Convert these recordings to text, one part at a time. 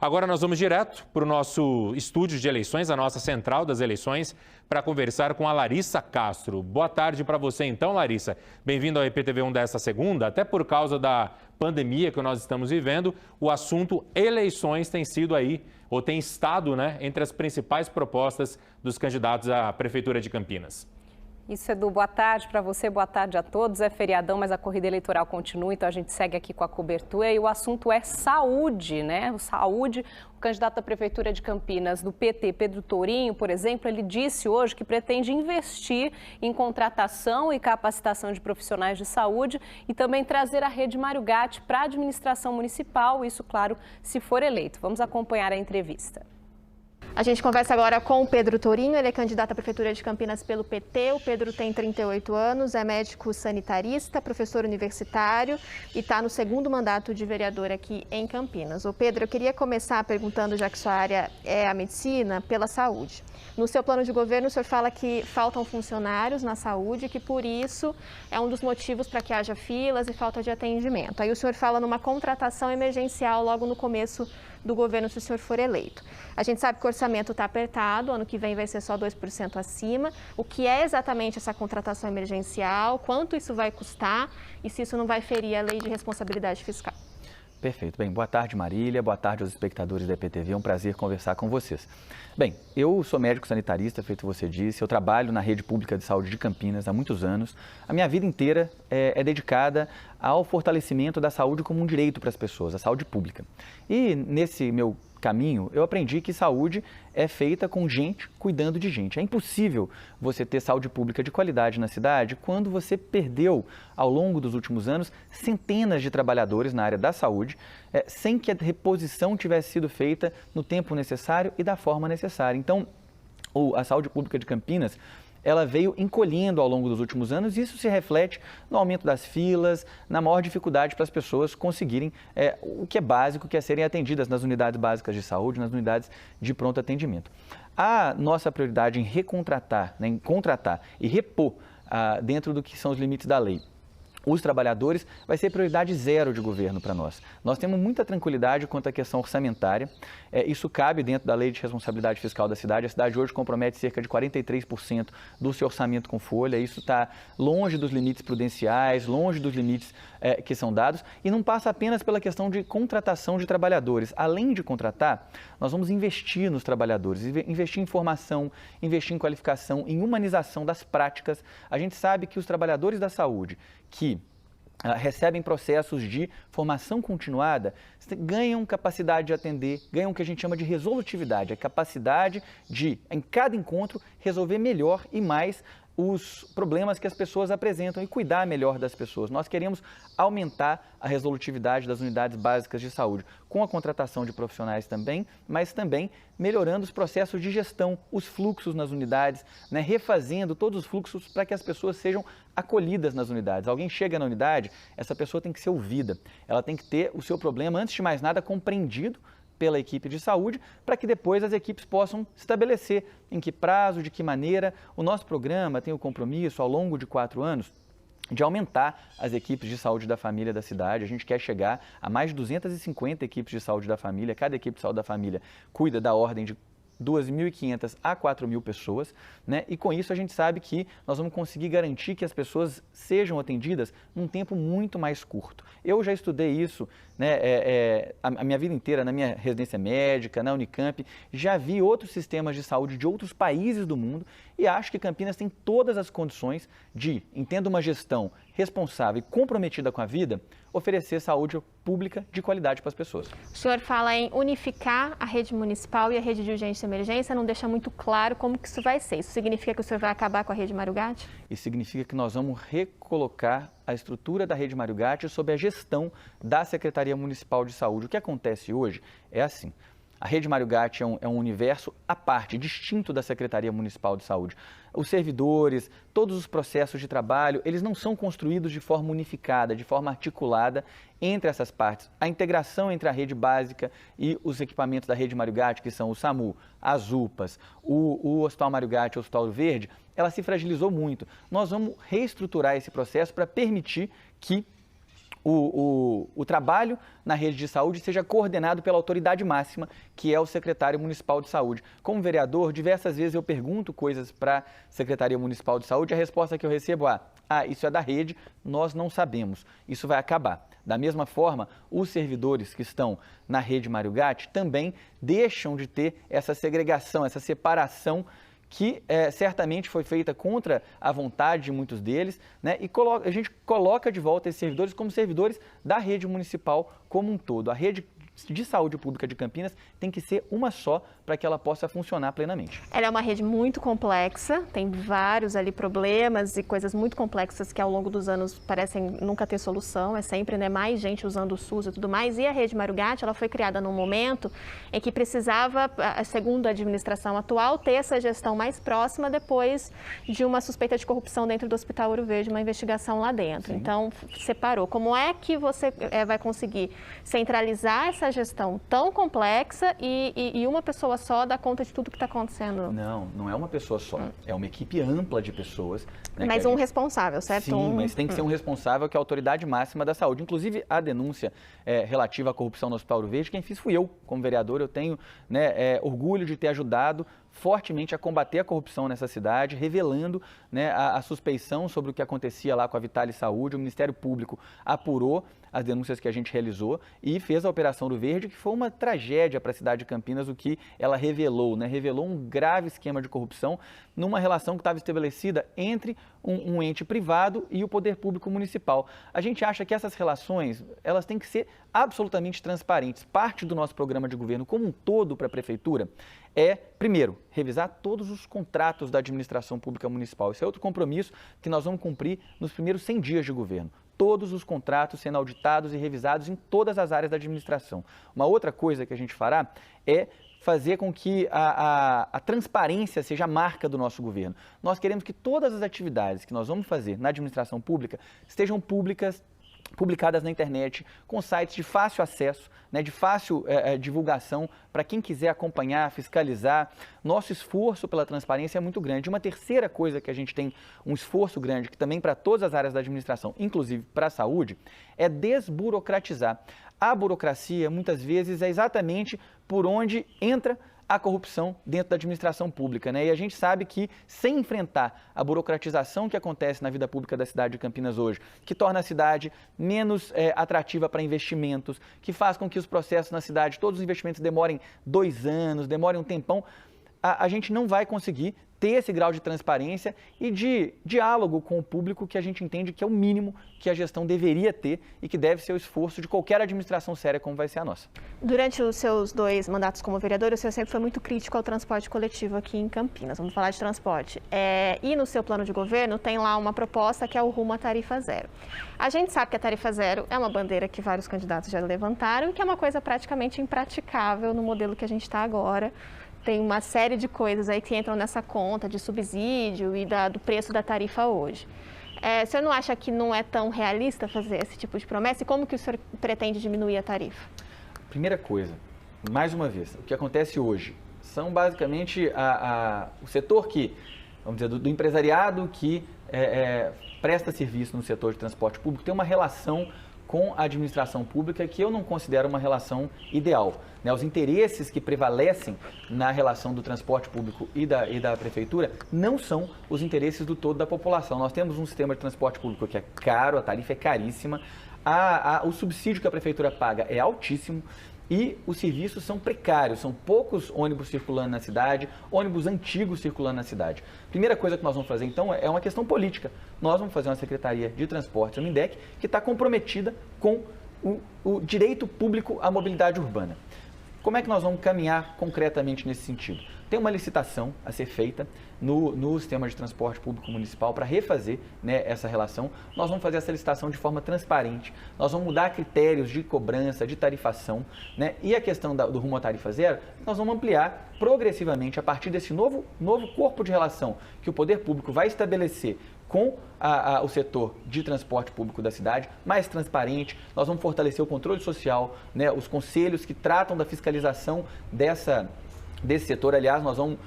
Agora nós vamos direto para o nosso estúdio de eleições, a nossa central das eleições, para conversar com a Larissa Castro. Boa tarde para você então, Larissa. Bem-vindo ao EPTV1 desta segunda. Até por causa da pandemia que nós estamos vivendo, o assunto eleições tem sido aí, ou tem estado, entre as principais propostas dos candidatos à Prefeitura de Campinas. Isso, Edu, boa tarde para você, boa tarde a todos. É feriadão, mas a corrida eleitoral continua, então a gente segue aqui com a cobertura e o assunto é saúde, Saúde. O candidato à Prefeitura de Campinas do PT, Pedro Tourinho, por exemplo, ele disse hoje que pretende investir em contratação e capacitação de profissionais de saúde e também trazer a rede Mário Gatti para a administração municipal, isso, claro, se for eleito. Vamos acompanhar a entrevista. A gente conversa agora com o Pedro Tourinho, ele é candidato à Prefeitura de Campinas pelo PT. O Pedro tem 38 anos, é médico sanitarista, professor universitário e está no segundo mandato de vereador aqui em Campinas. Ô Pedro, eu queria começar perguntando, já que sua área é a medicina, pela saúde. No seu plano de governo, o senhor fala que faltam funcionários na saúde, que por isso é um dos motivos para que haja filas e falta de atendimento. Aí o senhor fala numa contratação emergencial logo no começo do governo, se o senhor for eleito. A gente sabe que o orçamento está apertado, ano que vem vai ser só 2% acima. O que é exatamente essa contratação emergencial? Quanto isso vai custar? E se isso não vai ferir a lei de responsabilidade fiscal? Perfeito. Bem, boa tarde, Marília. Boa tarde aos espectadores da EPTV. É um prazer conversar com vocês. Bem, eu sou médico sanitarista, feito você disse. Eu trabalho na rede pública de saúde de Campinas há muitos anos. A minha vida inteira é dedicada ao fortalecimento da saúde como um direito para as pessoas, a saúde pública. E nesse meu caminho, eu aprendi que saúde é feita com gente cuidando de gente. É impossível você ter saúde pública de qualidade na cidade quando você perdeu, ao longo dos últimos anos, centenas de trabalhadores na área da saúde, sem que a reposição tivesse sido feita no tempo necessário e da forma necessária. Então, a saúde pública de Campinas, ela veio encolhendo ao longo dos últimos anos e isso se reflete no aumento das filas, na maior dificuldade para as pessoas conseguirem o que é básico, que é serem atendidas nas unidades básicas de saúde, nas unidades de pronto atendimento. A nossa prioridade em recontratar, em contratar e repor dentro do que são os limites da lei os trabalhadores, vai ser prioridade zero de governo para nós. Nós temos muita tranquilidade quanto à questão orçamentária. Isso cabe dentro da lei de responsabilidade fiscal da cidade. A cidade hoje compromete cerca de 43% do seu orçamento com folha. Isso está longe dos limites prudenciais, longe dos limites que são dados. E não passa apenas pela questão de contratação de trabalhadores. Além de contratar, nós vamos investir nos trabalhadores, investir em formação, investir em qualificação, em humanização das práticas. A gente sabe que os trabalhadores da saúde que recebem processos de formação continuada, ganham capacidade de atender, ganham o que a gente chama de resolutividade, a capacidade de, em cada encontro, resolver melhor e mais os problemas que as pessoas apresentam e cuidar melhor das pessoas. Nós queremos aumentar a resolutividade das unidades básicas de saúde, com a contratação de profissionais também, mas também melhorando os processos de gestão, os fluxos nas unidades, refazendo todos os fluxos para que as pessoas sejam acolhidas nas unidades. Alguém chega na unidade, essa pessoa tem que ser ouvida, ela tem que ter o seu problema, antes de mais nada, compreendido pela equipe de saúde, para que depois as equipes possam estabelecer em que prazo, de que maneira. O nosso programa tem o compromisso, ao longo de 4 anos, de aumentar as equipes de saúde da família da cidade. A gente quer chegar a mais de 250 equipes de saúde da família. Cada equipe de saúde da família cuida da ordem de 2.500 a 4.000 pessoas, E com isso a gente sabe que nós vamos conseguir garantir que as pessoas sejam atendidas num tempo muito mais curto. Eu já estudei isso, a minha vida inteira, na minha residência médica, na Unicamp, já vi outros sistemas de saúde de outros países do mundo e acho que Campinas tem todas as condições de, tendo uma gestão responsável e comprometida com a vida, oferecer saúde pública de qualidade para as pessoas. O senhor fala em unificar a rede municipal e a rede de urgência e emergência, não deixa muito claro como que isso vai ser. Isso significa que o senhor vai acabar com a rede Mário Gatti? Isso significa que nós vamos recolocar a estrutura da rede Mário Gatti sob a gestão da Secretaria Municipal de Saúde. O que acontece hoje é assim. A rede Mário Gatti é um universo à parte, distinto da Secretaria Municipal de Saúde. Os servidores, todos os processos de trabalho, eles não são construídos de forma unificada, de forma articulada entre essas partes. A integração entre a rede básica e os equipamentos da rede Mário Gatti, que são o SAMU, as UPAs, o Hospital Mário Gatti, o Hospital Verde, ela se fragilizou muito. Nós vamos reestruturar esse processo para permitir que o trabalho na rede de saúde seja coordenado pela autoridade máxima, que é o secretário municipal de saúde. Como vereador, diversas vezes eu pergunto coisas para a Secretaria Municipal de Saúde, a resposta que eu recebo é: isso é da rede, nós não sabemos, isso vai acabar. Da mesma forma, os servidores que estão na rede Mário Gatti também deixam de ter essa segregação, essa separação que certamente foi feita contra a vontade de muitos deles, né? E a gente coloca de volta esses servidores como servidores da rede municipal como um todo. A rede de saúde pública de Campinas tem que ser uma só para que ela possa funcionar plenamente. Ela é uma rede muito complexa, tem vários ali problemas e coisas muito complexas que ao longo dos anos parecem nunca ter solução, é sempre, né, mais gente usando o SUS e tudo mais. E a rede Mário Gatti, ela foi criada num momento em que precisava, segundo a administração atual, ter essa gestão mais próxima depois de uma suspeita de corrupção dentro do Hospital Ouro Verde, uma investigação lá dentro. Sim. Então, separou. Como é que você vai conseguir centralizar essa gestão tão complexa e uma pessoa só dá conta de tudo que está acontecendo? Não é uma pessoa só, é uma equipe ampla de pessoas. Né, mas um responsável, certo? Sim, mas tem que ser um responsável que é a autoridade máxima da saúde. Inclusive, a denúncia relativa à corrupção no Hospital Ouro Verde, quem fiz fui eu, como vereador. Eu tenho, né, orgulho de ter ajudado fortemente a combater a corrupção nessa cidade, revelando, né, a suspeição sobre o que acontecia lá com a Vitale Saúde. O Ministério Público apurou as denúncias que a gente realizou e fez a Operação Ouro Verde, que foi uma tragédia para a cidade de Campinas, o que ela revelou, né? Revelou um grave esquema de corrupção numa relação que estava estabelecida entre um ente privado e o poder público municipal. A gente acha que essas relações, elas têm que ser absolutamente transparentes. Parte do nosso programa de governo como um todo para a Prefeitura é, primeiro, revisar todos os contratos da administração pública municipal. Esse é outro compromisso que nós vamos cumprir nos primeiros 100 dias de governo. Todos os contratos sendo auditados e revisados em todas as áreas da administração. Uma outra coisa que a gente fará é fazer com que a transparência seja a marca do nosso governo. Nós queremos que todas as atividades que nós vamos fazer na administração pública estejam publicadas na internet, com sites de fácil acesso, né, de fácil divulgação para quem quiser acompanhar, fiscalizar. Nosso esforço pela transparência é muito grande. Uma terceira coisa que a gente tem um esforço grande, que também para todas as áreas da administração, inclusive para a saúde, é desburocratizar. A burocracia, muitas vezes, é exatamente por onde entra a corrupção dentro da administração pública, né? E a gente sabe que, sem enfrentar a burocratização que acontece na vida pública da cidade de Campinas hoje, que torna a cidade menos atrativa para investimentos, que faz com que os processos na cidade, todos os investimentos demorem 2 anos, demorem um tempão, a gente não vai conseguir ter esse grau de transparência e de diálogo com o público que a gente entende que é o mínimo que a gestão deveria ter e que deve ser o esforço de qualquer administração séria como vai ser a nossa. Durante os seus 2 mandatos como vereador, o senhor sempre foi muito crítico ao transporte coletivo aqui em Campinas. Vamos falar de transporte. E no seu plano de governo tem lá uma proposta que é o rumo à tarifa zero. A gente sabe que a tarifa zero é uma bandeira que vários candidatos já levantaram e que é uma coisa praticamente impraticável no modelo que a gente está agora. Tem uma série de coisas aí que entram nessa conta de subsídio e do preço da tarifa hoje. O senhor não acha que não é tão realista fazer esse tipo de promessa? E como que o senhor pretende diminuir a tarifa? Primeira coisa, mais uma vez, o que acontece hoje são basicamente o setor que, vamos dizer, do empresariado que presta serviço no setor de transporte público tem uma relação com a administração pública que eu não considero uma relação ideal. Né? Os interesses que prevalecem na relação do transporte público e da prefeitura não são os interesses do todo da população. Nós temos um sistema de transporte público que é caro, a tarifa é caríssima, o subsídio que a prefeitura paga é altíssimo e os serviços são precários, são poucos ônibus circulando na cidade, ônibus antigos circulando na cidade. Primeira coisa que nós vamos fazer, então, é uma questão política. Nós vamos fazer uma Secretaria de Transportes, a MINDEC, que está comprometida com o direito público à mobilidade urbana. Como é que nós vamos caminhar concretamente nesse sentido? Tem uma licitação a ser feita no sistema de transporte público municipal para refazer, né, essa relação. Nós vamos fazer essa licitação de forma transparente, nós vamos mudar critérios de cobrança, de tarifação, né? E a questão do rumo à tarifa zero, nós vamos ampliar progressivamente a partir desse novo corpo de relação que o poder público vai estabelecer com o setor de transporte público da cidade, mais transparente. Nós vamos fortalecer o controle social, né, os conselhos que tratam da fiscalização desse setor. Aliás, nós vamos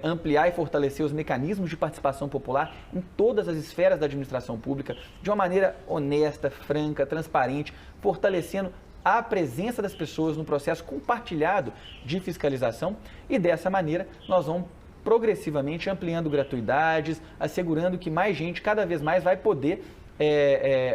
ampliar e fortalecer os mecanismos de participação popular em todas as esferas da administração pública, de uma maneira honesta, franca, transparente, fortalecendo a presença das pessoas no processo compartilhado de fiscalização, e dessa maneira nós vamos progressivamente ampliando gratuidades, assegurando que mais gente cada vez mais vai poder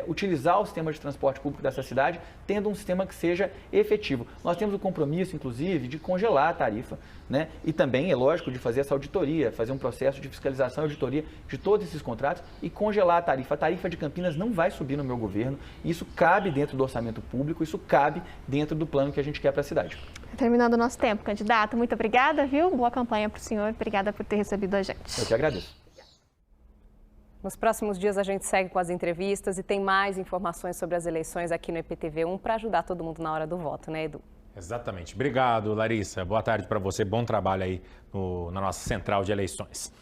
utilizar o sistema de transporte público dessa cidade, tendo um sistema que seja efetivo. Nós temos o compromisso, inclusive, de congelar a tarifa, né? E também, é lógico, de fazer essa auditoria, fazer um processo de fiscalização e auditoria de todos esses contratos e congelar a tarifa. A tarifa de Campinas não vai subir no meu governo, isso cabe dentro do orçamento público, isso cabe dentro do plano que a gente quer para a cidade. Terminando o nosso tempo, candidato, muito obrigada, viu? Boa campanha para o senhor, obrigada por ter recebido a gente. Eu que agradeço. Nos próximos dias a gente segue com as entrevistas e tem mais informações sobre as eleições aqui no EPTV1 para ajudar todo mundo na hora do voto, né, Edu? Exatamente. Obrigado, Larissa. Boa tarde para você. Bom trabalho aí na nossa central de eleições.